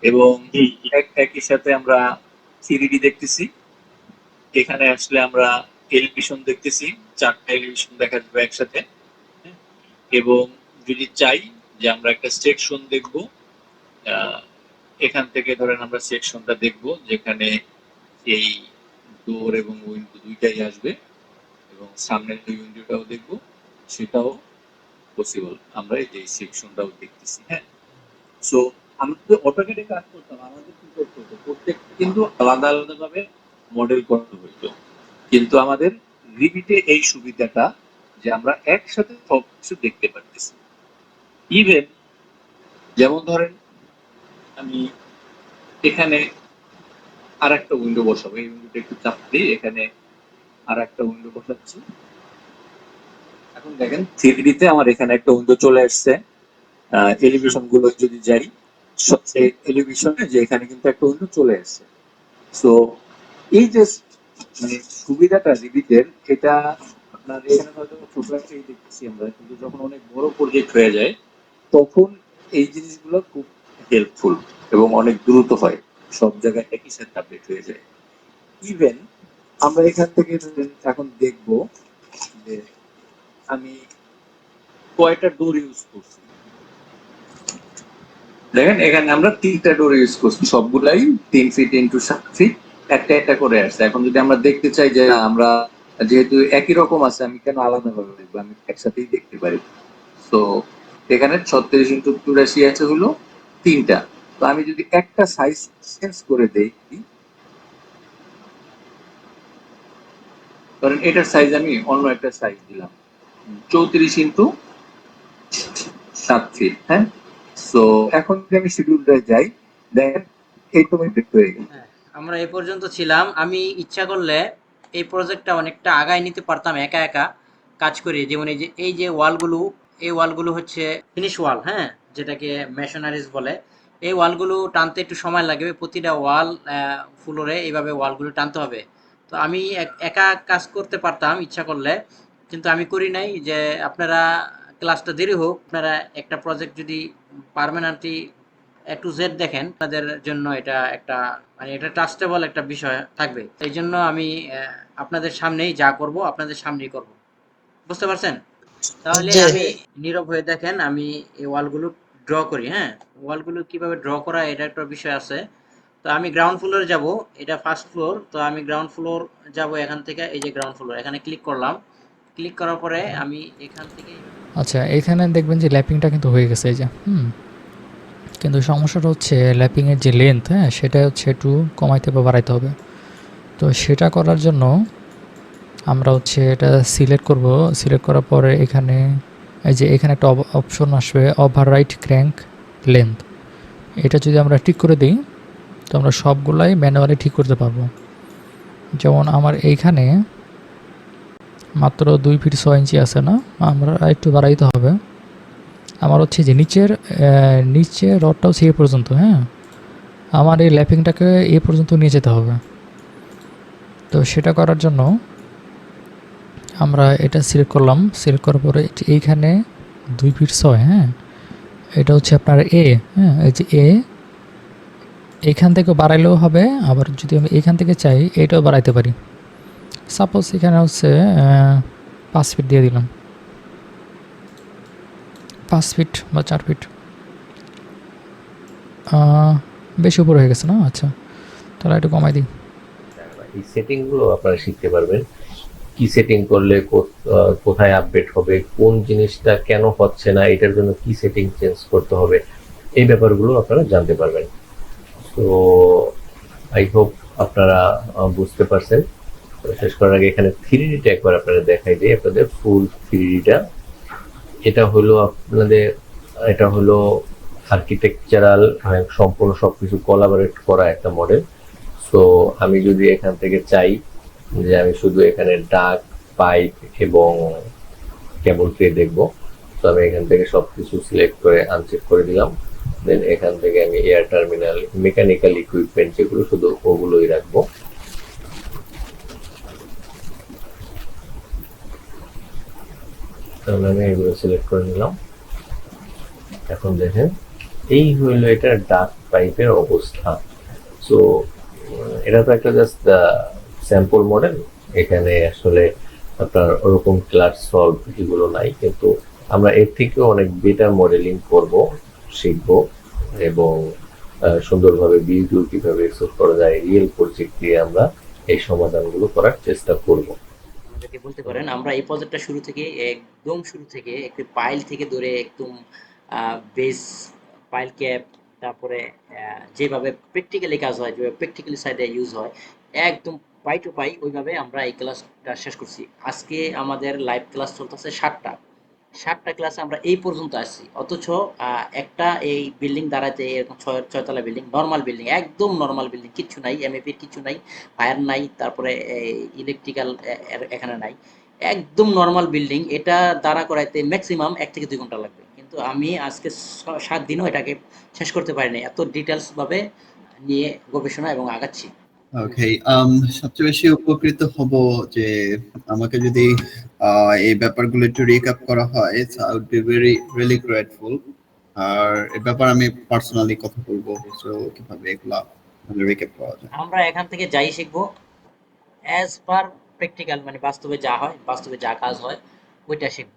এবং একই সাথে আমরা 3D দেখতেছি। এখানে আসলে আমরা টেলিভিশন দেখতেছি, 4টা টেলিভিশন দেখা যাবে একসাথে। এবং যদি চাই যে আমরা একটা সেকশন দেখব, এখান থেকে ধরেন আমরা সেকশনটা দেখব যেখানে এই ডোর এবং উইন্ডো দুইটাই আসবে এবং সামনের যে উইন্ডোটাও দেখব, সেটাও পসিবল। আমরা এই যে সেকশনটাও দেখতেছি। হ্যাঁ, সো আমরা যদি অটোক্যাডে কাজ করতাম আমাদের কি করতে হতো, প্রত্যেকটা কিন্তু আলাদা আলাদা ভাবে মডেল করতে হতো। কিন্তু আমাদের রিভিটে এই সুবিধাটা যে আমরা একসাথে সবকিছু দেখতে পারতেছি। ইভেন যেমন ধরেন আমি এখানে আর একটা উইন্ডো বসাবো, এই উইন্ডোটা একটু চাপ দিই, এখানে আর একটা উইন্ডো বসাচ্ছি। এখন দেখেন 3D-তে আমার এখানে একটা উইন্ডো চলে আসছে। টেলিভিশন গুলো যদি যাই, টেলিভিশনে যে এখানে কিন্তু একটা উইন্ডো চলে আসছে। সো এই যে মানে সুবিধাটা রিভিটের, এটা আপনার এখানে হয়তো ছোট একটাই দেখতেছি আমরা, কিন্তু যখন অনেক বড় প্রজেক্ট হয়ে যায় তখন এই জিনিসগুলো খুব হেল্পফুল এবং অনেক দ্রুত হয়, সব জায়গায় একই সাথে আপডেট হয়ে যায়। ইভেন আমরা এখান থেকে এখন দেখব যে আমি কয়টা ডোর ইউজ করছি। দেখেন এখানে আমরা 3টা ডোর ইউজ করছি, সবগুলাই 3 ফিট ইন্টু 7 ফিট, একটা একটা করে আসছে। এখন যদি আমরা দেখতে চাই যে আমরা যেহেতু একই রকম আছে, আমি কেন আলাদা ভাবে দেখবো, আমি একসাথেই দেখতে পারি। তো এখানে 36 ইন্টু 84 আছে হলো 3টা। তো আমি যদি একটা সাইজ চেঞ্জ করে দেই, ধরেন এটার সাইজ আমি অন্য একটা সাইজ দিলাম, 34 ইন্টু 7 ফিট। হ্যাঁ, সো এখন যদি আমি শিডিউলটা যাই, দেখেন এইরকমই দেখতে হয়ে গেল। হ্যাঁ, আমরা এ পর্যন্ত ছিলাম। আমি ইচ্ছা করলে এই প্রজেক্টটা অনেকটা আগায় নিতে পারতাম একা একা কাজ করে। যেমন এই যে ওয়ালগুলো, এই ওয়ালগুলো হচ্ছে ফিনিশ ওয়াল, হ্যাঁ, যেটাকে মেশনারিজ বলে। এই ওয়ালগুলো টানতে একটু সময় লাগবে, প্রতিটা ওয়াল ফ্লোরে এইভাবে ওয়ালগুলো টানতে হবে। তো আমি একা কাজ করতে পারতাম ইচ্ছা করলে, কিন্তু আমি করি নাই। যে আপনারা ক্লাসটা দেরি হোক, আপনারা একটা প্রজেক্ট যদি পার্মানেন্টলি এ টু জেড দেখেন, তাদের জন্য এটা একটা মানে এটা ট্রাস্টেবল একটা বিষয় থাকবে। এই জন্য আমি আপনাদের সামনেই যা করব আপনাদের সামনেই করব। বুঝতে পারছেন? তাহলে জি। আমি নীরব হয়ে দেখেন, আমি এই ওয়ালগুলো ড্র করি। হ্যাঁ, ওয়ালগুলো কিভাবে ড্র করা এটা একটা বিষয় আছে। তো আমি গ্রাউন্ড ফ্লোরে যাব, এটা ফার্স্ট ফ্লোর। তো আমি গ্রাউন্ড ফ্লোর যাব, এখান থেকে এই যে গ্রাউন্ড ফ্লোর, এখানে ক্লিক করলাম। ক্লিক করার পরে আমি এখান থেকে এইভাবে আচ্ছা, এখানে দেখবেন যে ল্যাপিংটা কিন্তু হয়ে গেছে এই যে। কিন্তু সমস্যাটা হচ্ছে ল্যাপিংয়ের যে লেন্থ, হ্যাঁ, সেটা হচ্ছে একটু কমাইতে বা বাড়াইতে হবে। তো সেটা করার জন্য আমরা হচ্ছে এটা সিলেক্ট করব। সিলেক্ট করার পরে এখানে এই যে এখানে একটা অপশন আসবে, ওভাররাইট ক্র্যাঙ্ক লেন্থ। এটা যদি আমরা ঠিক করে দিই তো আমরা সবগুলাই ম্যানুয়ালি ঠিক করতে পারবো। যেমন আমার এইখানে মাত্র 2 ফিট 6 ইঞ্চি আছে না, আমরা একটু বাড়াইতে হবে। আমার হচ্ছে যে নিচের রডটা হচ্ছে এ পর্যন্ত, হ্যাঁ, আমার এই ল্যাপিংটাকে এ পর্যন্ত নিয়ে যেতে হবে। তো সেটা করার জন্য আমরা এটা সিলেক্ট করলাম। সিলেক্ট করার পরে এইখানে 2 ফিট 6, হ্যাঁ, এটা হচ্ছে আপনার এ। হ্যাঁ, এই যে এ, এইখান থেকে বাড়াইলেও হবে, আবার যদি আমি এইখান থেকে চাই এইটাও বাড়াইতে পারি। সাপোজ এখানে হচ্ছে 5 ফিট দিয়ে দিলাম, 5 ফিট বা 4 ফিট। বেশি উপরে হয়ে গেছে না? আচ্ছা, তাহলে একটু কমাই দিই। এই সেটিং গুলো আপনারা শিখতে পারবেন, কি সেটিং করলে কোথায় আপডেট হবে, কোন জিনিসটা কেন হচ্ছে না, এটার জন্য কি সেটিং চেঞ্জ করতে হবে, এই ব্যাপারগুলো আপনারা জানতে পারবেন। তো আই হোপ আপনারা বুঝতে পারছেন। শেষ করার আগে এখানে 3D-টা একবার আপনারা দেখাই দিই, আপনাদের ফুল 3D-টা। এটা হলো আপনাদের, এটা হলো আর্কিটেকচারাল, সম্পূর্ণ সবকিছু কোলাবোরেট করা একটা মডেল। সো আমি যদি এখান থেকে চাই যে আমি শুধু এখানে ডাক, পাইপ এবং কেবল ট্রে দেখবো, তো আমি এখান থেকে সবকিছু সিলেক্ট করে আনচেক করে দিলাম। দেন এখান থেকে আমি এয়ার টার্মিনাল, মেকানিক্যাল ইকুইপমেন্ট যেগুলো, শুধু ওগুলোই রাখবো। তাহলে আমি এগুলো সিলেক্ট করে নিলাম। এখন দেখেন এই হইলো এটা ডাক পাইপের অবস্থা। সো এটা তো একটা জাস্ট স্যাম্পল মডেল, এখানে আসলে আপনার ওরকম ক্লাস সলভ এগুলো নাই, কিন্তু আমরা এর থেকেও অনেক বেটার মডেলিং করব, শিখব, এবং সুন্দরভাবে বিউটিও কিভাবে এক্সপোর্ট করা যায় রিয়েল প্রজেক্ট দিয়ে আমরা এই সমাধানগুলো করার চেষ্টা করব। আমাদেরকে বলতে পারেন আমরা এই প্রজেক্টটা শুরু থেকে একদম শুরু থেকে একটি পাইল থেকে ধরে একদম বেস পাইল ক্যাপ, তারপরে যেভাবে প্র্যাকটিক্যালি কাজ হয়, যেভাবে প্র্যাকটিক্যালি সাইডে ইউজ হয়, একদম পাই টু পাই ওইভাবে আমরা এই ক্লাসটা শেষ করছি। আজকে আমাদের লাইভ ক্লাস চলতেছে 7টা ক্লাসে আমরা এই পর্যন্ত আসছি, অথচ একটা এই বিল্ডিং দাঁড়াতে এরকম ছয়তলা বিল্ডিং, নর্মাল বিল্ডিং, একদম নর্মাল বিল্ডিং, কিচ্ছু নাই, এমএপির কিছু নাই, ফায়ার নাই, তারপরে ইলেকট্রিক্যাল এখানে নাই, একদম নর্মাল বিল্ডিং। এটা দাঁড়া করাইতে ম্যাক্সিমাম 1 থেকে 2 ঘন্টা লাগবে, কিন্তু আমি আজকে 7 দিনও এটাকে শেষ করতে পারিনি, এত ডিটেলস ভাবে নিয়ে গবেষণা এবং আগাচ্ছি। ওকে, সবচেয়ে বেশি উপকৃত হব যে আমাকে যদি এই ব্যাপারগুলো একটু রিক্যাপ করা হয়, I would be very really grateful. আর এই ব্যাপারে আমি পার্সোনালি কথা বলবো, সো কিভাবে এগুলা রিক্যাপ করা যায়। আমরা এখান থেকে যাই শিখবো অ্যাজ পার প্র্যাকটিক্যাল, মানে বাস্তবে যা হয়, বাস্তবে যা কাজ হয় ওইটা শিখবো।